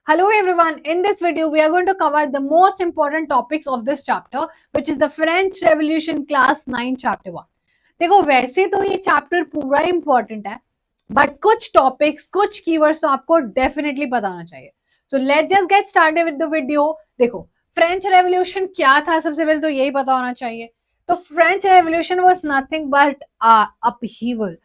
Hello everyone, in this video we are going to cover the most important topics of this chapter which is the French Revolution class 9 chapter 1. देखो वैसे तो ये chapter पूरा important है but कुछ topics कुछ keywords तो आपको डेफिनेटली पता होना चाहिए. So let's just get started with the video. देखो फ्रेंच रेवोल्यूशन क्या था सबसे पहले तो यही पता होना चाहिए. तो French revolution was nothing but upheaval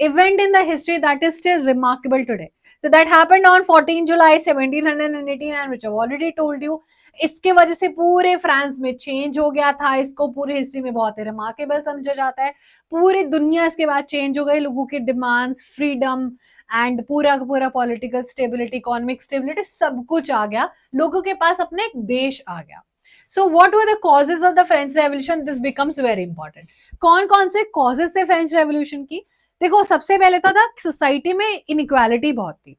event in the history that is still remarkable today. So that happened on 14 July 1718 and which I've already told you. इसके वजह से पूरे फ्रांस में चेंज हो गया था. इसको पूरी हिस्ट्री में बहुत ही रिमार्केबल समझा जाता है. पूरी दुनिया इसके बाद चेंज हो गई. लोगों की डिमांड्स, फ्रीडम एंड पूरा का पूरा पॉलिटिकल स्टेबिलिटी, इकोनॉमिक स्टेबिलिटी सब कुछ आ गया. लोगों के पास अपना एक देश आ गया. So what were the causes of the French revolution? This becomes very important. कौन कौन से कॉजेज थे फ्रेंच रेवोल्यूशन की? देखो सबसे पहले तो था सोसाइटी में इनइक्वालिटी बहुत थी.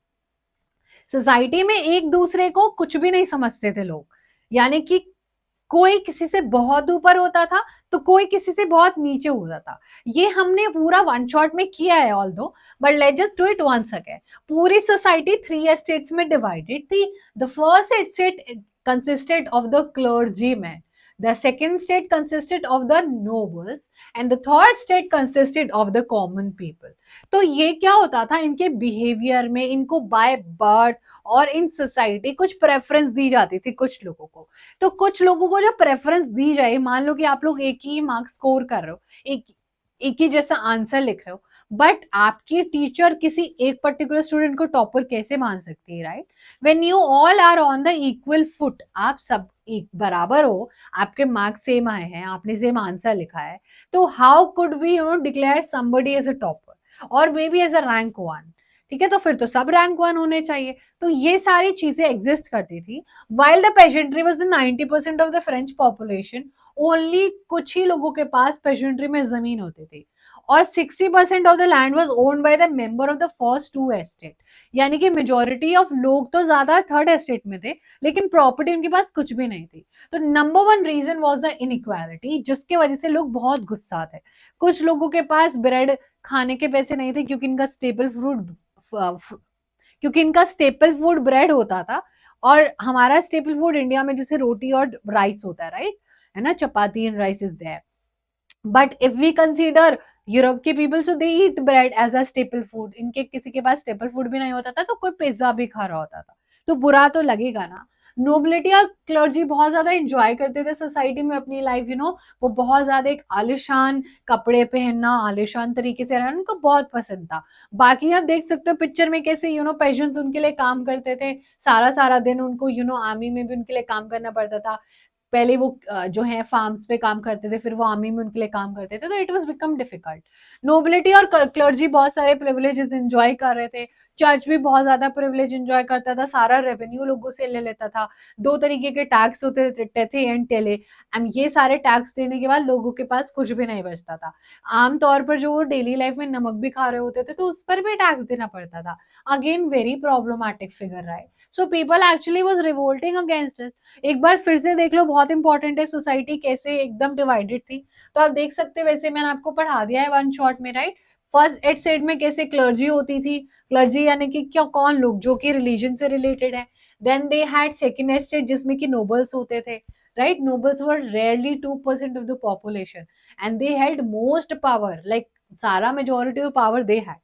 सोसाइटी में एक दूसरे को कुछ भी नहीं समझते थे लोग. यानी कि कोई किसी से बहुत ऊपर होता था तो कोई किसी से बहुत नीचे होता था. ये हमने पूरा वन शॉट में किया है although, but let's just do it once again. पूरी सोसाइटी 3 एस्टेट्स में डिवाइडेड थी. The first estate consisted of the clergymen. The second state consisted of the nobles and the third state consisted of the common people. तो ये क्या होता था, इनके behaviour में इनको बाय बर्थ और इन सोसाइटी कुछ प्रेफरेंस दी जाती थी कुछ लोगों को. तो कुछ लोगों को जब प्रेफरेंस दी जाए, मान लो कि आप लोग एक ही मार्क्स स्कोर कर रहे हो, एक ही जैसा आंसर लिख रहे हो, बट आपकी टीचर किसी एक पर्टिकुलर स्टूडेंट को टॉपर कैसे मान सकती है, right? When you all are on the equal foot, आप सब एक बराबर हो, आपके मार्क्स सेम आए हैं, आपने सेम आंसर लिखा है, तो how could we declare somebody as a topper और maybe as a rank one? ठीक है, तो फिर तो सब रैंक वन होने चाहिए. तो ये सारी चीजें एग्जिस्ट करती थी. While the pageantry was the 90% of the French population, only कुछ ही लोगों के पास पेजेंट्री में जमीन होती थी. और 60% of the land was owned by the member of the first two estate. यानी कि मेजोरिटी ऑफ लोग तो ज्यादा थर्ड एस्टेट में थे, लेकिन प्रॉपर्टी उनके पास कुछ भी नहीं थी. तो number one reason was the inequality, जिसके वजह से लोग बहुत गुस्सा थे. कुछ लोगों के पास ब्रेड खाने के पैसे नहीं थे क्योंकि इनका स्टेपल फूड ब्रेड होता था. और हमारा स्टेपल फूड इंडिया में जैसे रोटी और राइस होता है, राइट? है ना, chapati and rice is there. But if we consider Europe के people, so they eat bread as a staple food. इनके किसी के पास स्टेपल फूड भी नहीं होता था तो कोई पिज्जा भी खा रहा होता था, तो बुरा तो लगेगा ना. नोबिलिटी और क्लर्जी बहुत ज्यादा इंजॉय करते थे सोसाइटी में अपनी लाइफ. वो बहुत ज्यादा एक आलिशान कपड़े पहनना, आलिशान तरीके से रहना उनको बहुत पसंद था. बाकी आप देख सकते हो पिक्चर में कैसे पेशेंट्स उनके लिए काम करते थे. सारा सारा दिन उनको आर्मी में भी उनके लिए काम करना पड़ता था. पहले वो जो है फार्म्स पे काम करते थे, फिर वो आर्मी में उनके लिए काम करते थे, तो it was become difficult. Nobility और क्लर्जी बहुत सारे प्रिविलेजेस एंजॉय कर रहे थे. चर्च भी बहुत ज्यादा प्रिविलेज एंजॉय करता था, सारा रेवेन्यू लोगों से ले लेता था. दो तरीके के टैक्स होते थे, टेथे एंड टेले. एंड ये सारे टैक्स देने के बाद लोगों के पास कुछ भी नहीं बचता था. आमतौर पर जो वो डेली लाइफ में नमक भी खा रहे होते थे तो उस पर भी टैक्स देना पड़ता था. Again very problematic figure, right? So people actually was revolting against it. एक बार फिर से देख लो, बहुत इंपॉर्टेंट है, सोसाइटी कैसे एकदम डिवाइडेड थी. तो आप देख सकते हैं, वैसे मैंने आपको पढ़ा दिया है वन शॉट में, राइट? फर्स्ट एट सेट में कैसे क्लर्जी होती थी. क्लर्जी यानी कि क्या, कौन लोग जो कि रिलीजन से रिलेटेड है. Then they had second estate जिसमें कि नोबल्स होते थे, right? Nobles were rarely 2% of the population and they held most power, like सारा majority of power they had.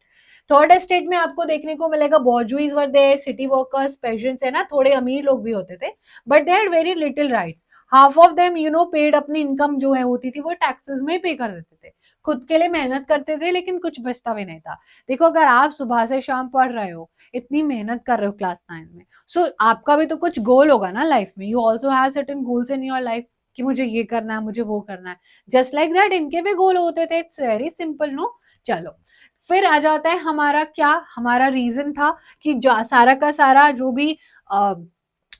Third estate में आपको देखने को मिलेगा bourgeois were there, city workers, peasants, है ना, थोड़े अमीर लोग भी होते थे, but they had very little rights. Half of them paid, अपनी इनकम जो है होती थी वो टैक्सेस में पे कर देते थे. खुद के लिए मेहनत करते थे लेकिन कुछ बचता भी नहीं था. देखो, अगर आप सुबह से शाम पढ़ रहे हो, इतनी मेहनत कर रहे हो क्लास 9 में, सो आपका भी तो कुछ गोल होगा ना लाइफ में. You also have certain goals in your life कि मुझे ये करना है, मुझे वो करना है. जस्ट लाइक दैट इनके भी गोल होते थे. It's very simple, no? चलो, फिर आ जाता है हमारा क्या, हमारा रीजन था कि सारा का सारा जो भी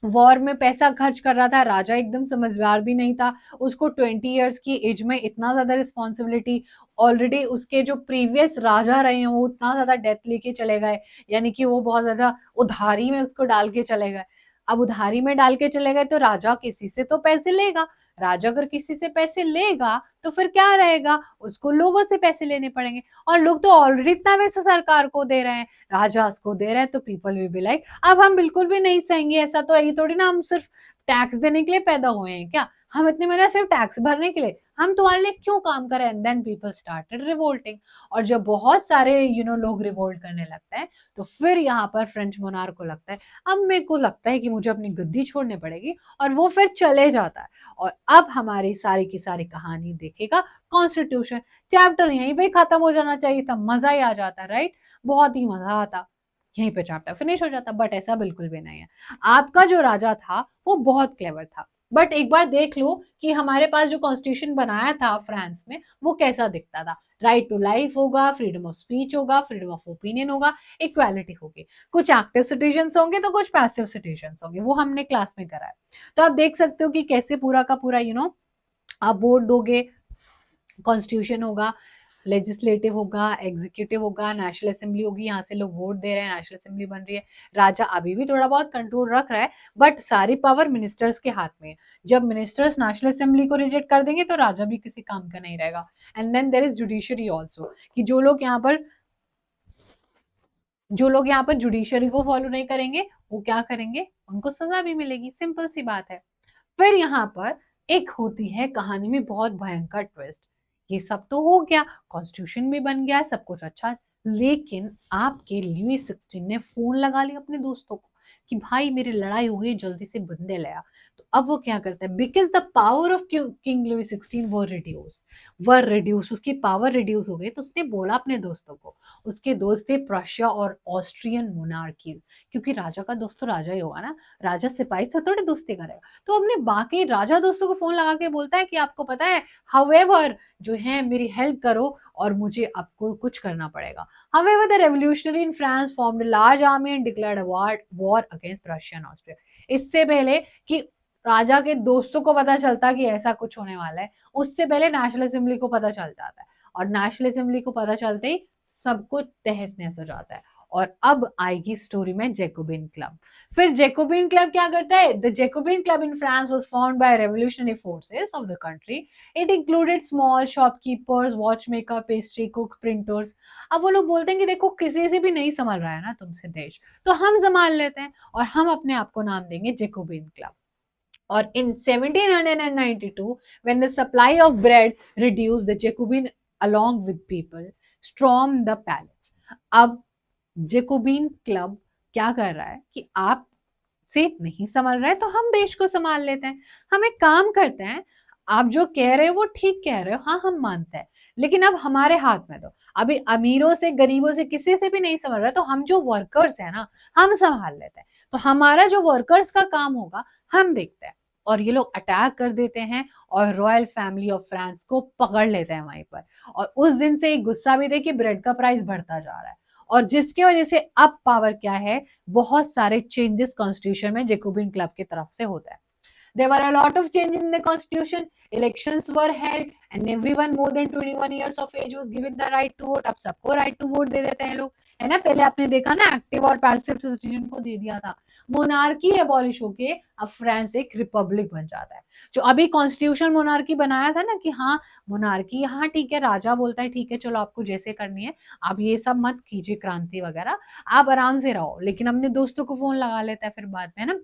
वॉर में पैसा खर्च कर रहा था, राजा एकदम समझदार भी नहीं था. उसको 20 ईयर्स की एज में इतना ज्यादा रिस्पॉन्सिबिलिटी, ऑलरेडी उसके जो प्रीवियस राजा रहे हैं वो इतना ज्यादा डेथ लेके चले गए, यानी कि वो बहुत ज्यादा उधारी में उसको डाल के चले गए. अब उधारी में डाल के चले गए तो राजा किसी से तो पैसे लेगा, राजा अगर किसी से पैसे लेगा तो फिर क्या रहेगा, उसको लोगों से पैसे लेने पड़ेंगे, और लोग तो ऑलरेडी इतना वैसे सरकार को दे रहे हैं, राजा को दे रहे हैं, तो पीपल विल बी लाइक अब हम बिल्कुल भी नहीं सहेंगे, ऐसा तो यही थोड़ी ना हम सिर्फ टैक्स देने के लिए पैदा हुए हैं क्या, हम इतने मेरा सिर्फ टैक्स भरने के लिए, हम तुम्हारे लिए क्यों काम करें। And then people started revolting, और जब बहुत सारे लोग रिवोल्ट करने लगते हैं तो फिर यहाँ पर फ्रेंच मोनार्क को लगता है अब मेरे को लगता है कि मुझे अपनी गद्दी छोड़नी पड़ेगी, और वो फिर चले जाता है। और अब हमारी सारी की सारी कहानी देखेगा कॉन्स्टिट्यूशन, चैप्टर यहीं पे खत्म हो जाना चाहिए था, मजा ही आ जाता, राइट, बहुत ही मजा आता, यहीं पे चैप्टर फिनिश हो जाता, बट ऐसा बिल्कुल भी नहीं है। आपका जो राजा था वो बहुत क्लेवर था, बट एक बार देख लो कि हमारे पास जो कॉन्स्टिट्यूशन बनाया था फ्रांस में वो कैसा दिखता था। राइट टू लाइफ होगा, फ्रीडम ऑफ स्पीच होगा, फ्रीडम ऑफ ओपिनियन होगा, इक्वालिटी होगी, कुछ एक्टिव सिटीजन होंगे तो कुछ पैसिव सिटीजन होंगे, वो हमने क्लास में करा है। तो आप देख सकते हो कि कैसे पूरा का पूरा आप वोट दोगे, कॉन्स्टिट्यूशन होगा, लेजिस्लेटिव होगा, एग्जीक्यूटिव होगा, नेशनल असेंबली होगी, यहाँ से लोग वोट दे रहे हैं, नेशनल असेंबली बन रही है, राजा अभी भी थोड़ा बहुत कंट्रोल रख रहा है, बट सारी पावर मिनिस्टर्स के हाथ में है। जब मिनिस्टर्स नेशनल असेंबली को रिजेक्ट कर देंगे तो राजा भी किसी काम का नहीं रहेगा। And then there is judiciary also, कि जो लोग यहाँ पर जुडिशरी को फॉलो नहीं करेंगे वो क्या करेंगे, उनको सजा भी मिलेगी, सिंपल सी बात है। फिर यहाँ पर एक होती है कहानी में बहुत भयंकर ट्विस्ट, ये सब तो हो गया, कॉन्स्टिट्यूशन भी बन गया, सब कुछ अच्छा, लेकिन आपके लुईस 16 ने फोन लगा लिया अपने दोस्तों को कि भाई मेरी लड़ाई हो गई, जल्दी से बंदे ले आ। तो अब वो क्या करता है, because the power of King Louis 16 वो रिड्यूस, उसकी पावर रिड्यूस हो गई, तो उसने बोला अपने दोस्तों को, उसके दोस्त थे प्रशिया और ऑस्ट्रियन मोनार्की, क्योंकि राजा का दोस्त तो राजा ही होगा ना, राजा सिपाही से थोड़ी दोस्ती करेगा, तो अपने बाकी राजा दोस्तों को फोन लगा के बोलता है कि आपको पता है, हाउएवर जो है मेरी हेल्प करो और मुझे आपको कुछ करना पड़ेगा। However the revolutionary in France formed a large army and declared a war against Russia and Austria. इससे पहले कि राजा के दोस्तों को पता चलता कि ऐसा कुछ होने वाला है, उससे पहले नेशनल असेंबली को पता चल जाता है, और नेशनल असेंबली को पता चलते ही सब कुछ तहस नहस हो जाता है। और अब आएगी स्टोरी में जैकोबिन क्लब। फिर जैकोबिन क्लब क्या करता है, the Jacobin club in France was formed by revolutionary forces of the country. It included small shopkeepers, watchmaker, pastry cook, printers. अब वो लोग बोलते हैं कि देखो किसी से भी नहीं संभल रहा है ना तुमसे देश, तो हम संभाल लेते हैं और हम अपने आप को नाम देंगे जैकोबिन क्लब। और in 1792, when the supply of bread reduced, the Jacobin along with people stormed the palace. अब जेकोबिन क्लब क्या कर रहा है कि आप से नहीं संभाल रहा है तो हम देश को संभाल लेते हैं, हम एक काम करते हैं, आप जो कह रहे हो वो ठीक कह रहे हो, हाँ हम मानते हैं, लेकिन अब हमारे हाथ में दो, अभी अमीरों से गरीबों से किसी से भी नहीं संभाल रहा, तो हम जो वर्कर्स है ना हम संभाल लेते हैं, तो हमारा जो वर्कर्स का काम होगा हम देखते हैं। और ये लोग अटैक कर देते हैं और रॉयल फैमिली ऑफ फ्रांस को पकड़ लेते हैं वहीं पर, और उस दिन से एक गुस्सा भी थे कि ब्रेड का प्राइस बढ़ता जा रहा है, और जिसकी वजह से अब पावर क्या है, बहुत सारे चेंजेस कॉन्स्टिट्यूशन में जैकोबिन क्लब की तरफ से होता है। There were a lot of changes in the constitution. Elections were held and everyone more than 21 years of age was given the right to vote. अब सबको right to vote दे देते हैं लोग, है ना, पहले आपने देखा ना एक्टिव और पैसिव सिटीजन को दे दिया था। मोनार्की एबॉलिश होके अब फ्रांस एक रिपब्लिक बन जाता है। जो अभी कॉन्स्टिट्यूशन मोनार्की बनाया था ना कि हाँ मोनार्की, हाँ ठीक है, राजा बोलता है ठीक है चलो आपको जैसे करनी है, आप ये सब मत कीजिए क्रांति वगैरह, आप आराम से रहो, लेकिन अपने दोस्तों को फोन लगा लेता है फिर बाद में, है ना।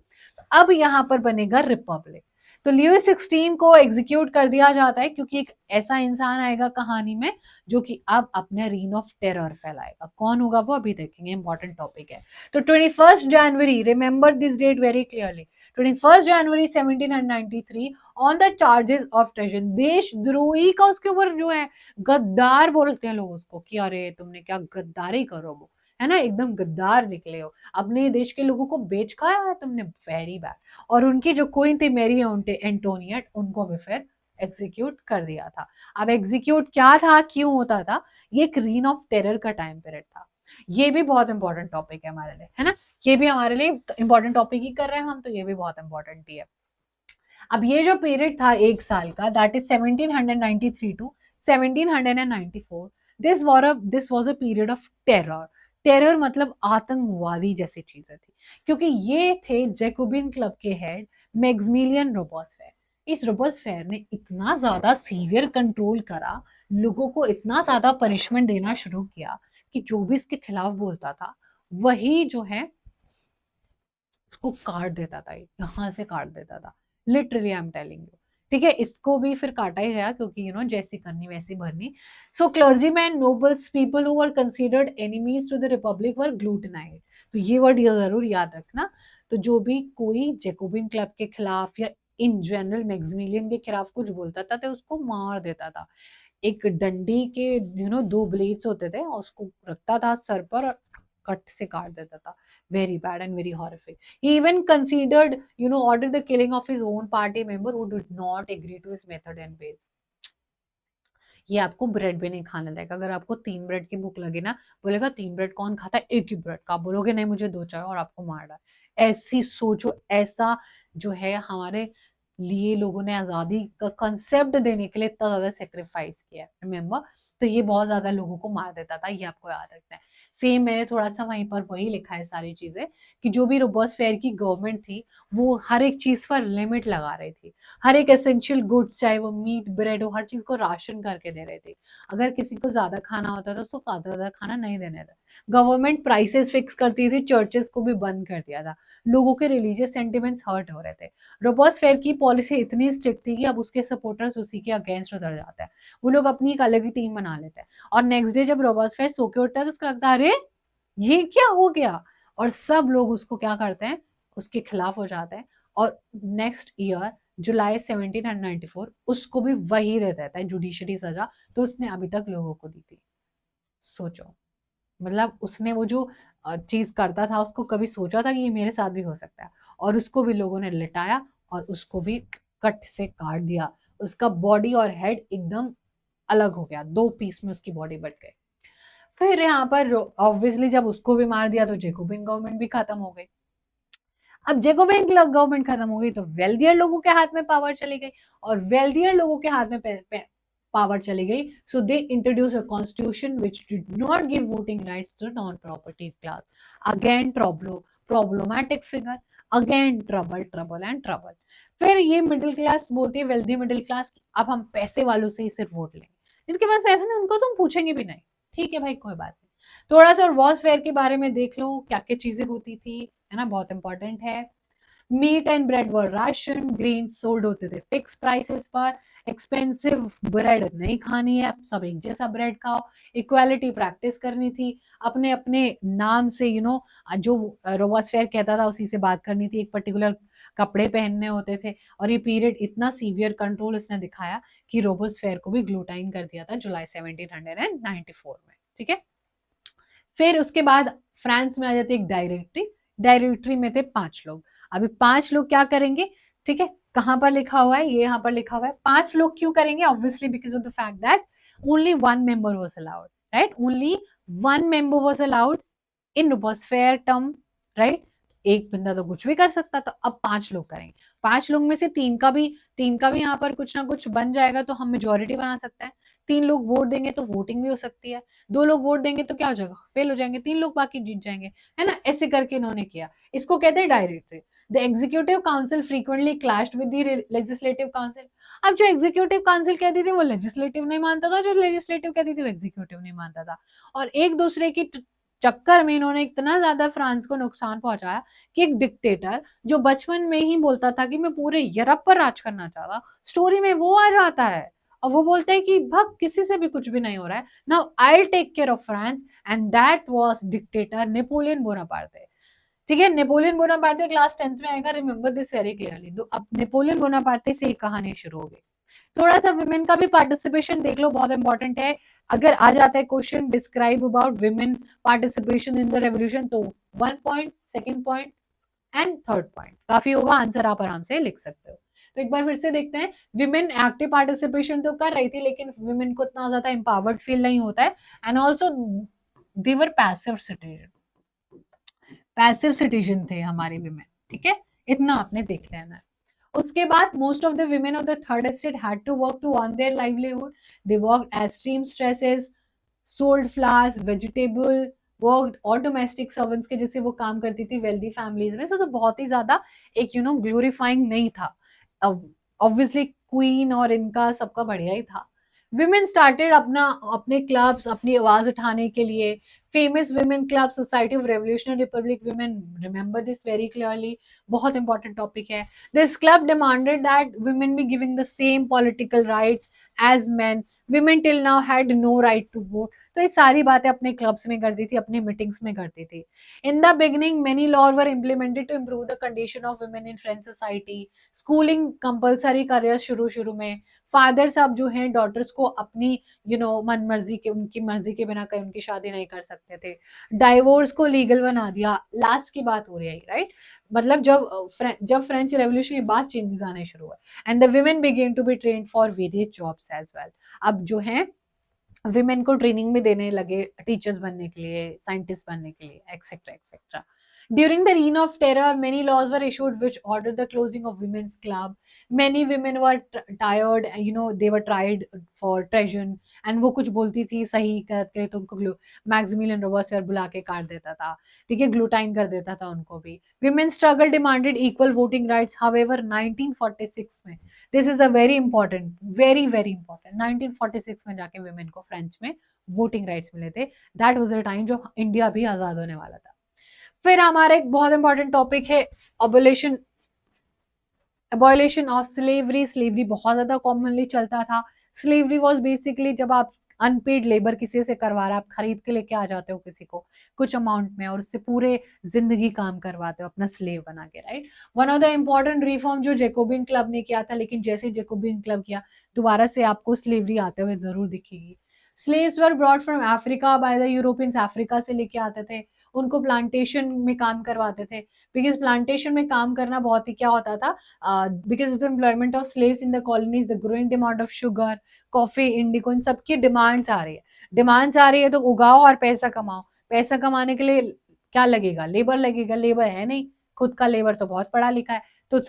अब यहाँ पर बनेगा रिपब्लिक। तो ल्यूइस 16 को एग्जीक्यूट कर दिया जाता है क्योंकि एक ऐसा इंसान आएगा कहानी में जो कि अब अपने रीन ऑफ टेरर फैलाएगा। कौन होगा वो अभी देखेंगे, इंपॉर्टेंट टॉपिक है। तो 21 जनवरी, remember this date very clearly, 21 January 1793 on the charges of treason, देशद्रोही का उसके ऊपर जो है, गद्दार बोलते हैं लोग उसको कि अरे तुमने क्या गद्दारी करो, वो है ना एकदम गद्दार निकले हो, अपने देश के लोगों को बेच खाया है तुमने, वेरी बैड। और उनकी जो क्वीन थी मेरी एंटोनियट, उनको भी फिर एग्जीक्यूट कर दिया था। अब एग्जीक्यूट क्या था, क्यों होता था, ये एक रीन ऑफ टेरर का टाइम पीरियड था। ये भी बहुत इंपॉर्टेंट टॉपिक है हमारे लिए, है ना, ये भी हमारे लिए इंपॉर्टेंट टॉपिक ही कर रहे हैं हम, तो ये भी बहुत इंपॉर्टेंट ही है। अब ये जो पीरियड था एक साल का, that is 1793 to 1794, this was a period of terror. Terror मतलब आतंकवादी जैसी चीजें थी, क्योंकि ये थे जैकोबिन क्लब के हेड मैक्सिमिलियन रोबोस्फेयर। इस रोबोस्फेयर ने इतना ज्यादा सीवियर कंट्रोल करा, लोगों को इतना ज्यादा पनिशमेंट देना शुरू किया कि जो भी इसके खिलाफ बोलता था वही जो है उसको काट देता था, यहां से काट देता था, literally I am telling you. ठीक है, इसको भी फिर काटा ही गया क्योंकि जैसी करनी वैसी भरनी। So clergyman, nobles, people who were considered enemies to the republic were guillotined. तो ये वर्ड जरूर याद रखना। तो जो भी कोई जैकोबिन क्लब के खिलाफ या इन जनरल मैक्सिमिलियन के खिलाफ कुछ बोलता था तो उसको मार देता था। एक डंडी के दो ब्लेड्स होते थे, उसको रखता था सर पर और कट से काट देता था। Very bad and very horrific. He even considered, ordered the killing of his own party member who did not agree to his method and ways. ये आपको ब्रेड भी नहीं खाने देगा। अगर आपको 3 ब्रेड की भूख लगे ना, बोलेगा 3 ब्रेड कौन खाता है, एक ही ब्रेड का। आप बोलोगे नहीं मुझे 2 चाहिए और आपको मार रहा है। ऐसी सोचो, ऐसा जो है हमारे लिए लोगों ने आजादी का कंसेप्ट देने के लिए इतना ज्यादा सेक्रीफाइस किया है, रिमेम्बर। तो ये बहुत ज्यादा लोगों को मार देता था, ये आपको याद रखना है। सेम मैंने थोड़ा सा वहीं पर वही लिखा है सारी चीजें, कि जो भी रोबोस्फेयर की गवर्नमेंट थी वो हर एक चीज पर लिमिट लगा रही थी। हर एक एसेंशियल गुड्स, चाहे वो मीट ब्रेड हो, हर चीज को राशन करके दे रहे थे। अगर किसी को ज्यादा खाना होता था तो ज्यादा खाना नहीं देने थे। गवर्नमेंट प्राइसेस फिक्स करती थी, चर्चेस को भी बंद कर दिया था। लोगों के रिलीजियस सेंटिमेंट्स हर्ट हो रहे थे। रोबोस्फेयर की पॉलिसी इतनी स्ट्रिक्ट थी कि अब उसके सपोर्टर्स उसी के अगेंस्ट उतर जाते हैं। वो लोग अपनी एक अलग ही टीम बना लेते हैं, और नेक्स्ट डे जब रोबोस्फेयर सो के उठता है तो उसको लगता है अरे ये क्या हो गया, और सब लोग उसको क्या करते हैं, उसके खिलाफ हो जाते हैं। और नेक्स्ट ईयर जुलाई 1794 उसको भी वही दे देता है जुडिशरी सजा, तो उसने अभी तक लोगों को दी थी। सोचो, मतलब उसने वो जो चीज करता था उसको कभी सोचा था कि ये मेरे साथ भी हो सकता है, और उसको भी लोगों ने लिटाया और उसको भी कट से काट दिया। उसका बॉडी और हेड एकदम अलग हो गया, 2 पीस में उसकी बॉडी बट गई। फिर यहाँ पर ऑब्वियसली जब उसको भी मार दिया तो जेकोबिन गवर्नमेंट भी खत्म हो गई। अब जेकोबिन गवर्नमेंट खत्म हो गई तो वेल्दियर लोगों के हाथ में पावर चली गई, और वेल्दियर लोगों के हाथ में पावर चली गई। So they introduce a constitution which did not give voting rights to non property class. Again problematic figure, again trouble trouble and trouble. फिर ये मिडिल क्लास बोलती है, वेल्दी मिडिल क्लास, अब हम पैसे वालों से ही सिर्फ वोट लेंगे, जिनके पास पैसे नहीं उनको तुम पूछेंगे भी नहीं। ठीक है भाई, कोई बात नहीं। थोड़ा सा वॉर्सफेयर के बारे में देख लो, क्या क्या चीजें होती थी, है ना, बहुत इंपॉर्टेंट है। Meat and bread were ration, grain sold होते थे फिक्स प्राइसेस पर, एक्सपेंसिव ब्रेड नहीं खानी है, सब एक जैसा ब्रेड खाओ, इक्वालिटी प्रैक्टिस करनी थी, अपने अपने नाम से जो रोबोस्फेयर कहता था उसी से बात करनी थी, एक पर्टिकुलर कपड़े पहनने होते थे। और ये पीरियड इतना सीवियर कंट्रोल इसने दिखाया कि रोबोस्फेयर को भी ग्लूटाइन कर दिया था जुलाई 1794 में। ठीक है, फिर उसके बाद फ्रांस में आ जाती एक डायरेक्टरी। डायरेक्टरी में थे 5 लोग। अभी 5 लोग क्या करेंगे, ठीक है, कहां पर लिखा हुआ है, ये यहाँ पर लिखा हुआ है। 5 लोग क्यों करेंगे, obviously because of the fact that only 1 member was allowed, right, only 1 member was allowed in Robespierre term, right. एक बंदा तो कुछ भी कर सकता, तो अब 5 लोग करेंगे। 5 लोग में से 3 का भी यहाँ पर कुछ ना कुछ बन जाएगा तो हम मेजोरिटी बना सकते हैं। 3 लोग वोट देंगे तो वोटिंग भी हो सकती है। 2 लोग वोट देंगे तो क्या हो जाएगा, फेल हो जाएंगे, 3 लोग बाकी जीत जाएंगे, है ना। ऐसे करके इन्होंने किया। इसको कहते हैं directory. The executive council frequently clashed with the legislative council. अब जो एग्जीक्यूटिव काउंसिल कहती थी वो लेजिस्लेटिव नहीं मानता था, जो लेजिस्लेटिव कहती थी वो एग्जीक्यूटिव नहीं मानता था, और एक दूसरे की चक्कर में इन्होंने इतना ज्यादा फ्रांस को नुकसान पहुंचाया कि एक डिक्टेटर जो बचपन में ही बोलता था कि मैं पूरे यूरोप पर राज करना चाहता, स्टोरी में वो आ जाता है और वो बोलते हैं कि भग किसी से भी कुछ भी नहीं हो रहा है, now I will take care of France, and that was dictator Napoleon Bonaparte. ठीक है, नेपोलियन बोनापार्टे क्लास 10th में आएगा, रिमेंबर दिस वेरी क्लियरली। तो अब नेपोलियन बोनापार्टे से एक कहानी शुरू हो गई। थोड़ा सा विमेन का भी पार्टिसिपेशन देख लो, बहुत इंपॉर्टेंट है। अगर आ जाता है question describe about women participation in the revolution, तो 1 point, second point and third point काफी होगा, आंसर आप आराम से लिख सकते हो। तो एक बार फिर से देखते हैं। विमेन एक्टिव पार्टिसिपेशन तो कर रही थी, लेकिन विमेन को इतना ज्यादा एम्पावर्ड फील नहीं होता है, and also their passive citizen, passive citizen थे हमारी विमेन। ठीक है, इतना आपने देख लेना है। उसके बाद most of the women of the third estate had to work to earn their livelihood. They worked as seamstresses, sold flowers, vegetable, worked और डोमेस्टिक सर्वेंट्स के जैसे वो काम करती थी वेल्दी फैमिलीज में, सो तो बहुत ही ज्यादा एक ग्लोरीफाइंग नहीं था। ऑब्वियसली क्वीन और इनका सबका बढ़िया ही था। विमेन स्टार्टेड अपना अपने क्लब्स अपनी आवाज उठाने के लिए। Famous women club society of revolutionary Republic women, remember this very clearly, बहुत इंपॉर्टेंट टॉपिक है। This club demanded that women be given the same political rights as men. Women till now had no right to vote. तो ये सारी बातें अपने clubs में करती थी, अपने मीटिंग्स में करती थी। In the beginning many law were implemented to improve the condition of women in French society. Schooling compulsory कर शुरू शुरू में। फादर साहब जो हैं डॉटर्स को अपनी मन मर्जी के, उनकी मर्जी के बिना कहीं उनकी शादी नहीं कर सकते थे। डाइवोर्स को लीगल बना दिया। लास्ट की बात हो रही है, राइट? मतलब जब फ्रेंच रेवोल्यूशन के बाद चेंजेस आने शुरू हुए, and the women began to be trained for various jobs as well. अब जो है विमेन को ट्रेनिंग भी देने लगे टीचर्स बनने के लिए, साइंटिस्ट बनने के लिए, etcetera etcetera. During the reign of terror, many laws were issued which ordered the closing of women's club. Many women were tired, they were tried for treason, and वो कुछ बोलती थी सही करते तो उनको मैक्सिमिलियन रोबेस्पियर बुला के काट देता था, ठीक है, ग्लूटाइन कर देता था उनको भी। Women struggle demanded equal voting rights, however 1946 में, this is a very important, very very important, 1946 में जाके वुमेन को फ्रेंच में वोटिंग राइट्स मिले थे। दैट वाज द टाइम जो इंडिया भी आजाद होने वाला था। फिर हमारा एक बहुत इंपॉर्टेंट टॉपिक है abolition, abolition of slavery. Slavery बहुत ज्यादा कॉमनली चलता था। स्लेवरी वॉज बेसिकली जब आप अनपेड लेबर किसी से करवा रहे हैं, आप खरीद के लेके आ जाते हो किसी को कुछ अमाउंट में और उससे पूरे जिंदगी काम करवाते हो अपना स्लेव बना के, right? One of the important reform जो जेकोबिन क्लब ने किया था, लेकिन जैसे जेकोबिन क्लब किया दोबारा से आपको स्लेवरी आते हुए जरूर दिखेगी। Slaves were brought from Africa by the Europeans, Africa से लेके आते थे, उनको प्लांटेशन में काम करवाते थे। बिकॉज प्लांटेशन में काम करना बहुत ही क्या होता था, because of the employment of slaves in the colonies, the growing demand of sugar, coffee, indigo, इन सबकी डिमांड्स आ रही है। डिमांड्स आ रही है तो उगाओ और पैसा कमाओ। पैसा कमाने के लिए क्या लगेगा? लेबर लगेगा। लेबर है नहीं, खुद का लेबर तो बहुत पढ़ा लिखा है, तो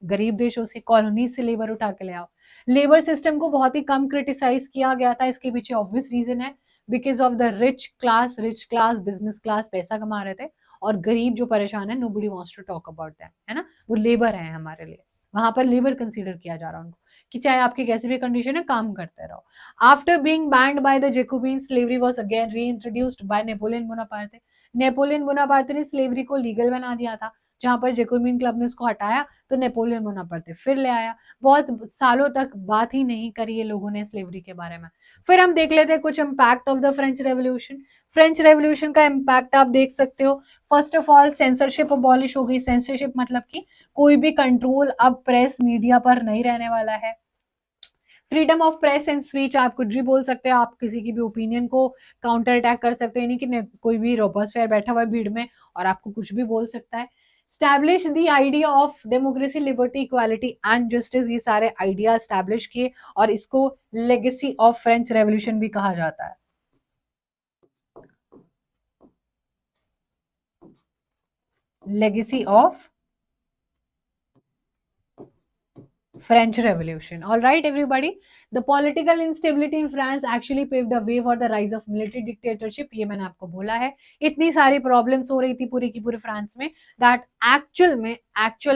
गरीब देशों से, कॉलोनी से लेबर उठा के ले आओ। लेबर सिस्टम को बहुत ही कम क्रिटिसाइज किया गया था। इसके पीछे ऑब्वियस रीजन है, because of the rich class business class पैसा कमा रहे थे, और गरीब जो परेशान है, nobody wants to talk about that, है ना? वो लेबर है हमारे लिए, वहां पर लेबर कंसीडर किया जा रहा है उनको, कि चाहे आपकी कैसी भी कंडीशन है काम करते रहो। After being banned by the Jacobin, slavery was again reintroduced by Napoleon Bonaparte. Napoleon Bonaparte ने स्लेवरी को लीगल बना दिया था। जहां पर जेकोबिन क्लब ने उसको हटाया तो नेपोलियन बोनापार्टे फिर ले आया। बहुत सालों तक बात ही नहीं करी ये लोगों ने स्लेवरी के बारे में। फिर हम देख लेते हैं कुछ impact of the French revolution. French revolution का इम्पैक्ट आप देख सकते हो। First of all censorship abolish हो गई। सेंसरशिप मतलब कि कोई भी कंट्रोल अब प्रेस मीडिया पर नहीं रहने वाला है। Freedom of press and speech, आप कुछ भी बोल सकते हो, आप किसी की भी ओपिनियन को काउंटर अटैक कर सकते हो, यानी कि कोई भी रोबोस्फेयर बैठा हुआ है भीड़ में और आपको कुछ भी बोल सकता है। Establish the idea of democracy, liberty, equality and justice, ये सारे आइडिया स्टैब्लिश किए और इसको लेगेसी ऑफ फ्रेंच रेवोल्यूशन भी कहा जाता है। Legacy of French Revolution. All right, everybody. The political instability in France actually paved the way for the rise of military dictatorship. ये मैंने आपको बोला है। इतनी सारी प्रॉब्लम्स हो रही थी पूरी की पूरे फ्रांस में, दैट एक्चुअल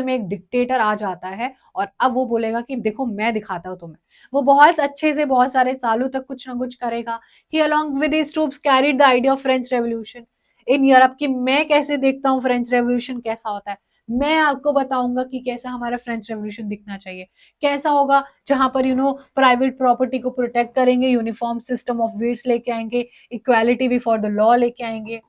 में एक डिक्टेटर आ जाता है और अब वो बोलेगा कि देखो मैं दिखाता हूँ तुम्हें। वो बहुत अच्छे से बहुत सारे सालों तक कुछ ना कुछ करेगा। He along with his troops carried the idea of French Revolution in Europe कि मैं कैसे देखता हूँ फ्रेंच रेवोल्यूशन कैसा होता है। मैं आपको बताऊंगा कि कैसा हमारा फ्रेंच रेवोल्यूशन दिखना चाहिए, कैसा होगा, जहां पर प्राइवेट प्रॉपर्टी को प्रोटेक्ट करेंगे, यूनिफॉर्म सिस्टम ऑफ वेट्स लेके आएंगे, इक्वालिटी बिफोर द लॉ लेके आएंगे,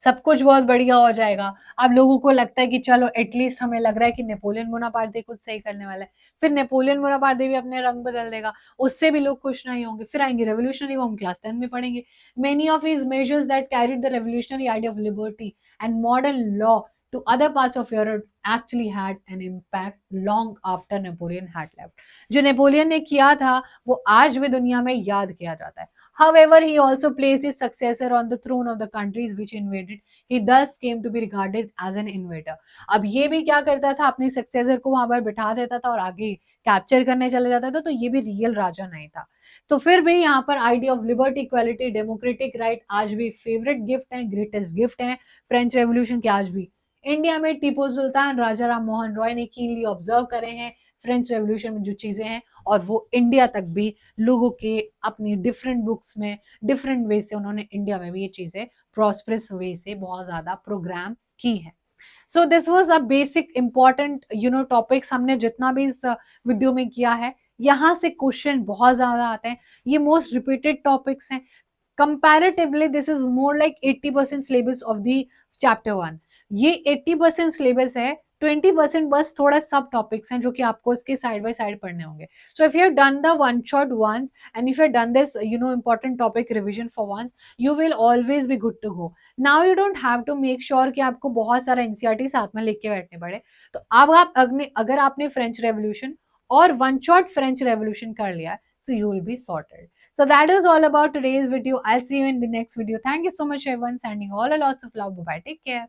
सब कुछ बहुत बढ़िया हो जाएगा। अब लोगों को लगता है कि चलो एटलीस्ट हमें लग रहा है कि नेपोलियन बोनापार्टे कुछ सही करने वाला है, फिर नेपोलियन बोनापार्टे भी अपने रंग बदल देगा, उससे भी लोग खुश नहीं होंगे, फिर आएंगे रेवोल्यूशनरी, वो हम क्लास 10 में पढ़ेंगे। Many of his measures that carried the revolutionary idea of liberty and modern law to other parts of Europe actually had an impact long after Napoleon had left. जो नेपोलियन ने किया था वो आज भी दुनिया में याद किया जाता है। However, he also placed his successor on the throne of the countries which invaded. He thus came to be regarded as an invader. अब ये भी क्या करता था, अपने सक्सेसर को वहां पर बिठा देता था और आगे कैप्चर करने चले जाता था, तो ये भी रियल राजा नहीं था. तो फिर भी यहाँ पर idea of liberty, equality, democratic right आज भी फेवरेट गिफ्ट है, ग्रेटेस्ट गिफ्ट है फ्रेंच रेवोल्यूशन के. आज भी इंडिया में टीपू सुल्तान, राजा राम मोहन रॉय ने कीनली ऑब्जर्व करे हैं फ्रेंच रेवोल्यूशन में जो चीजें हैं, और वो इंडिया तक भी लोगों के अपनी डिफरेंट बुक्स में डिफरेंट वे से उन्होंने इंडिया में भी ये चीजें प्रॉस्परस वे से बहुत ज्यादा प्रोग्राम की है. So this was a basic important topics हमने जितना भी इस वीडियो में किया है. यहाँ से क्वेश्चन बहुत ज्यादा आते हैं, ये मोस्ट रिपीटेड टॉपिक्स हैं. Comparatively this is more like 80% syllabus of the chapter 1. ये 80% सिलेबस है, 20% बस थोड़ा सब टॉपिक्स हैं जो कि आपको इसके साइड बाय साइड पढ़ने होंगे. So if you have done the one shot once and if you have done this important topic revision for once, you will always be good to go. Now you don't have to make sure कि आपको बहुत सारा NCERT साथ में लेके बैठने पड़े. तो अब आप अगर आपने फ्रेंच रेवोल्यूशन और वन शॉट फ्रेंच रेवोल्यूशन कर लिया, so you will be sorted. So that is all about today's video. I'll see you in the next video. Thank you so much everyone. Sending all a lots of love. Bye bye. Take care.